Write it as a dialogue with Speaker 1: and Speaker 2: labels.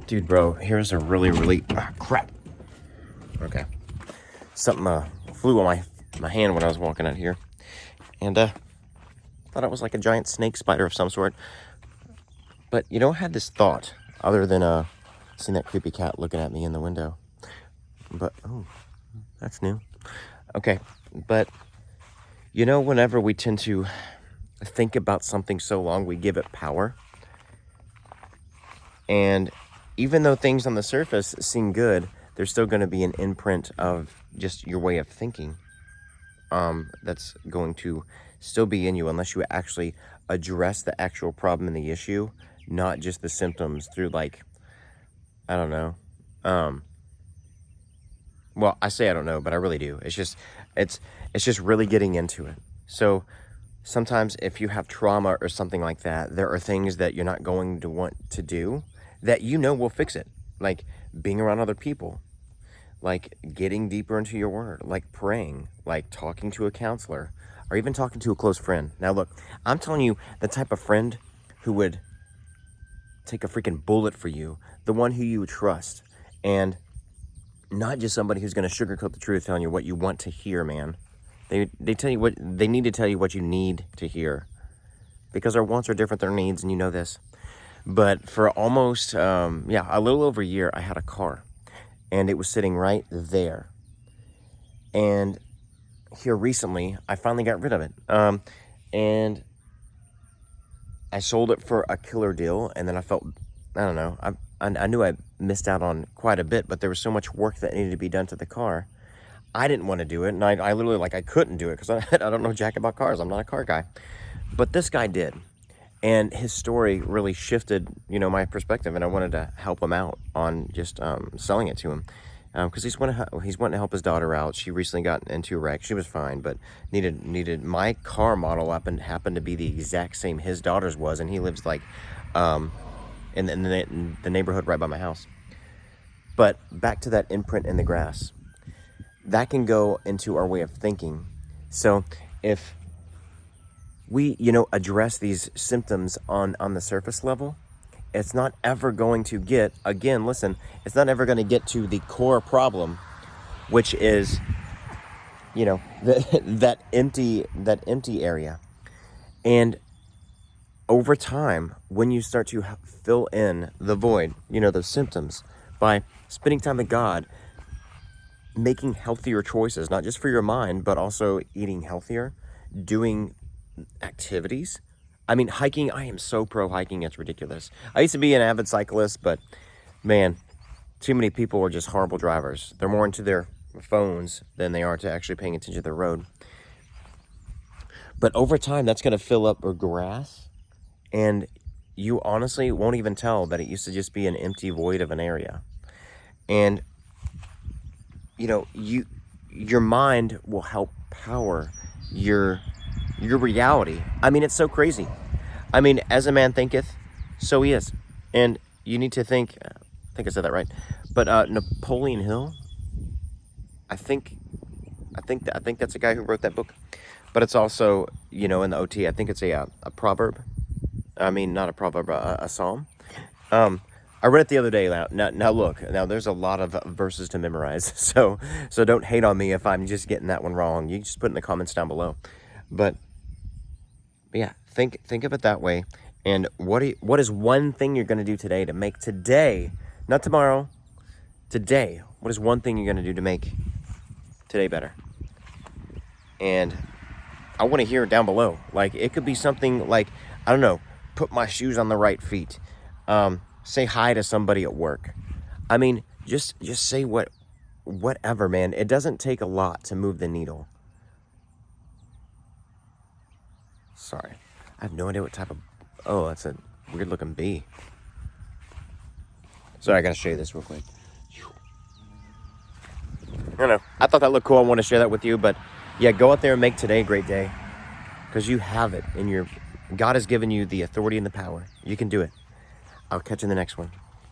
Speaker 1: Dude, bro, here's a really crap. Okay. Something flew on my hand when I was walking out here. And thought it was like a giant snake spider of some sort. But I had this thought, other than seeing that creepy cat looking at me in the window. But oh, that's new. Okay, but whenever we tend to think about something so long, we give it power. And even though things on the surface seem good, there's still going to be an imprint of just your way of thinking that's going to still be in you unless you actually address the actual problem and the issue, not just the symptoms through, like, I don't know. Well, I say I don't know, but I really do. It's just really getting into it. So sometimes if you have trauma or something like that, there are things that you're not going to want to do that will fix it. Like being around other people, like getting deeper into your word, like praying, like talking to a counselor, or even talking to a close friend. Now look, I'm telling you, the type of friend who would take a freaking bullet for you, the one who you trust, and not just somebody who's going to sugarcoat the truth, telling you what you want to hear, man. They tell you what they need to tell you, what you need to hear, because our wants are different than our needs, and you know this. But for almost a little over a year, I had a car, and it was sitting right there. And here recently, I finally got rid of it, and I sold it for a killer deal. And then I felt, I don't know, I knew I missed out on quite a bit, but there was so much work that needed to be done to the car. I didn't want to do it, and I literally, I couldn't do it because I don't know jack about cars. I'm not a car guy. But this guy did. And his story really shifted, my perspective, and I wanted to help him out on just selling it to him. Because he's wanting to help his daughter out. She recently got into a wreck. She was fine, but needed my car model up, and happened to be the exact same his daughter's was, and he lives in the neighborhood right by my house. But back to that imprint in the grass. That can go into our way of thinking. So if we, address these symptoms on the surface level, it's not ever going to get, again, listen, it's not ever going to get to the core problem, which is, that empty area. And over time, when you start to fill in the void, those symptoms, by spending time with God, making healthier choices, not just for your mind, but also eating healthier, doing activities. I mean, hiking, I am so pro hiking, it's ridiculous. I used to be an avid cyclist, but man, too many people are just horrible drivers. They're more into their phones than they are to actually paying attention to the road. But over time, that's going to fill up grass, and you honestly won't even tell that it used to just be an empty void of an area. And your mind will help power your reality. I mean, it's so crazy. I mean, as a man thinketh, so he is. And you need to think, I think I said that right, but Napoleon Hill, I think that's a guy who wrote that book. But it's also, in the OT, I think it's a proverb. I mean, not a proverb, a psalm. I read it the other day. Now look, there's a lot of verses to memorize, so don't hate on me if I'm just getting that one wrong. You just put it in the comments down below. But yeah, think of it that way. And what is one thing you're going to do today to make today, not tomorrow, today, what is one thing you're going to do to make today better? And I want to hear it down below. Like, it could be something like, I don't know, put my shoes on the right feet. Say hi to somebody at work. I mean, just say whatever, man. It doesn't take a lot to move the needle. Sorry. I have no idea what type of... Oh, that's a weird looking bee. Sorry, I gotta show you this real quick. I don't know. I thought that looked cool. I want to share that with you. But yeah, go out there and make today a great day. Because you have it in your... God has given you the authority and the power. You can do it. I'll catch you in the next one.